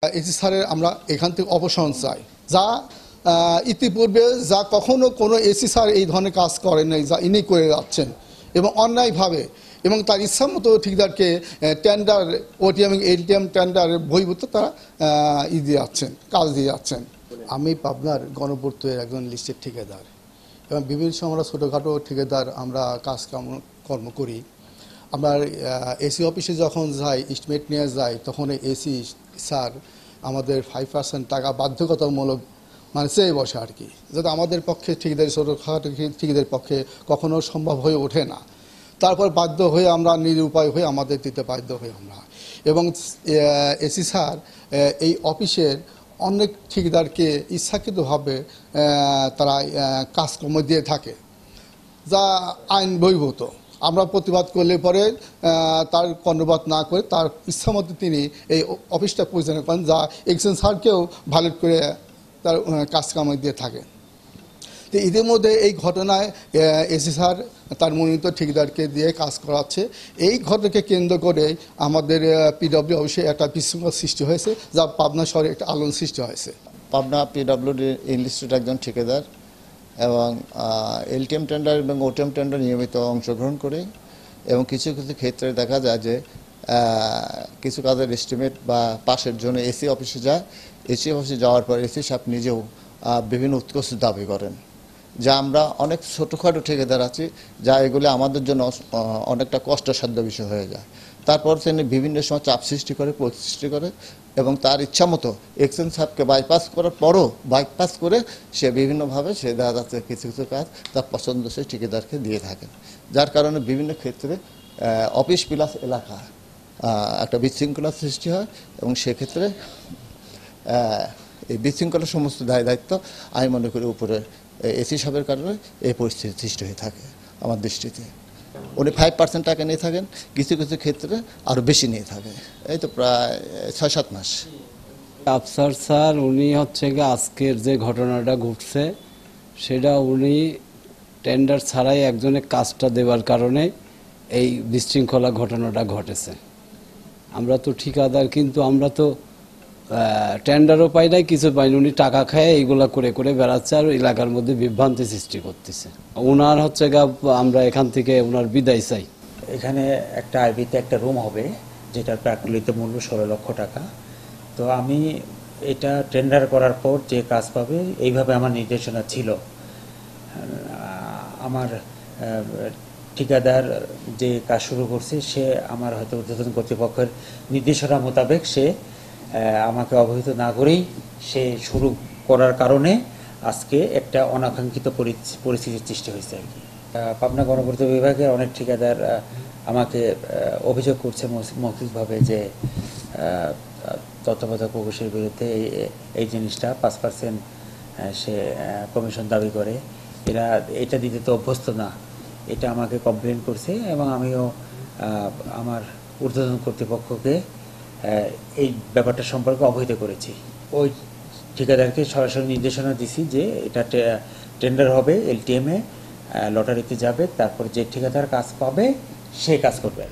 AC স্যারের আমরা এখান থেকে অবসান চাই, যা ইতিপূর্বে যা কখনো কোনো এসি স্যার এই ধরনের কাজ করেন নাই, যা ইনি করে যাচ্ছেন এবং অন্যায়ভাবে এবং তার ইচ্ছামতো ঠিকদারকে টেন্ডার ওটিএম এলটিএম টেন্ডার বহির্ভূত তারা দিয়ে যাচ্ছেন, কাজ দিয়ে যাচ্ছেন। আমি পাবনার গণপূর্তের একজন লিস্টেড ঠিকাদার এবং বিভিন্ন সময় আমরা ছোটোখাটো ঠিকাদার আমরা কাজ কর্ম করি। আমার এসি অফিসে যখন যাই, এস্টিমেট নিয়ে যাই, তখন এসি স্যার আমাদের 5% টাকা বাধ্যকতামূলক মানে চেয়ে বসে আর কি, যাতে আমাদের পক্ষে ঠিকাদারি ছোটোখাটো ঠিকাদারের পক্ষে কখনো সম্ভব হয়ে ওঠে না। তারপর বাধ্য হয়ে আমরা নিরুপায় হয়ে আমাদের দিতে বাধ্য হই আমরা। এবং এসি স্যার এই অফিসের অনেক ঠিকাদারকে ইচ্ছাকৃতভাবে তারা কাজকর্ম দিয়ে থাকে, যা আইন বহির্ভূত। আমরা প্রতিবাদ করলে পরে তার কর্ণপাত না করে তার ইচ্ছামতো তিনি এই অফিসটা পরিচালনা করেন, যা একজন স্যারকেও ভায়োলেট করে তার কাজকাম দিয়ে থাকে। তো এদের মধ্যে এই ঘটনায় এসি স্যার তার মনোনীত ঠিকাদারকে দিয়ে কাজ করাচ্ছে। এই ঘটনাকে কেন্দ্র করে আমাদের পিডব্লিউ অফিসে একটা বিশৃঙ্খলা সৃষ্টি হয়েছে, যা পাবনা শহরে একটা আলোড়ন সৃষ্টি হয়েছে। পাবনা পিডব্লিউডি ইনস্টিটিউট একজন ঠিকাদার এবং এলটিএম টেন্ডার এবং ওটিএম টেন্ডার নিয়মিত অংশগ্রহণ করে এবং কিছু কিছু ক্ষেত্রে দেখা যায় যে কিছু কাজের এস্টিমেট বা পাশের জন্য এসি অফিসে যায়। এসি অফিসে যাওয়ার পর এসি সাহেব নিজেও বিভিন্ন উৎকর্ষ দাবি করেন, যা আমরা অনেক ছোটোখাটো ঠিকাদার আছি, যা এগুলি আমাদের জন্য অনেকটা কষ্টসাধ্য বিষয় হয়ে যায়। তারপর তিনি বিভিন্ন সময় চাপ সৃষ্টি করে, সৃষ্টি করে এবং তার ইচ্ছামতো এক্সচেঞ্জ সাহেবকে বাইপাস করার পরও বাইপাস করে সে বিভিন্নভাবে সে দেখা যাচ্ছে কিছু কিছু কাজ তার পছন্দসই ঠিকাদারকে দিয়ে থাকেন, যার কারণে বিভিন্ন ক্ষেত্রে অফিস প্লাস এলাকা একটা বিশৃঙ্খলার সৃষ্টি হয় এবং সেক্ষেত্রে এই বিশৃঙ্খলার সমস্ত দায়িত্ব আমি মনে করি উপরে এসি সাহেবের কারণে এই পরিস্থিতি সৃষ্টি হয়ে থাকে। আমার দৃষ্টিতে উনি 5% টাকা নিয়ে থাকেন, কিছু কিছু ক্ষেত্রে আরও বেশি নিয়ে থাকে। এই তো প্রায় 6-7 মাস। আফসার স্যার উনি হচ্ছে গিয়ে আজকের যে ঘটনাটা ঘটছে সেটা উনি টেন্ডার ছাড়াই একজনের কাজটা দেওয়ার কারণে এই বিশৃঙ্খলা ঘটনাটা ঘটেছে। আমরা তো ঠিকাদার, কিন্তু আমরা তো টেন্ডারও পাই নাই, কিছু পাইনি। উনি টাকা খায় এইগুলা করে করে বেড়াচ্ছে আর এলাকার মধ্যে বিভ্রান্তি সৃষ্টি করতেছে। ওনার হচ্ছে গা আমরা এখান থেকে ওনার বিদায় চাই। এখানে একটা আইবিতে একটা রুম হবে, যেটার প্রাকলিত মূল্য 16 লক্ষ টাকা। তো আমি এটা টেন্ডার করার পর যে কাজ পাবে এইভাবে আমার নির্দেশনা ছিল। আমার ঠিকাদার যে কাজ শুরু করছে সে আমার হয়তো ঊর্ধ্বতন কর্তৃপক্ষের নির্দেশনা মোতাবেক সে আমাকে অবহিত না করেই সে শুরু করার কারণে আজকে একটা অনাকাঙ্ক্ষিত পরিস্থিতির সৃষ্টি হয়েছে আর কি। পাবনা গণপূর্ত বিভাগের অনেক ঠিকাদার আমাকে অভিযোগ করছে মৌখিকভাবে যে তত্ত্বাবধায়ক প্রকৌশলীর বিরুদ্ধে এই জিনিসটা 5% সে কমিশন দাবি করে, এরা এটা দিতে তো অভ্যস্ত না, এটা আমাকে কমপ্লেন করছে এবং আমিও আমার ঊর্ধ্বতন কর্তৃপক্ষকে এই ব্যাপারটা সম্পর্কে অবহিত করেছি। ওই ঠিকাদারকে সরাসরি নির্দেশনা দিছি যে এটা টেন্ডার হবে, এলটিএমে লটারিতে যাবে, তারপর যে ঠিকাদার কাজ পাবে সে কাজ করবে।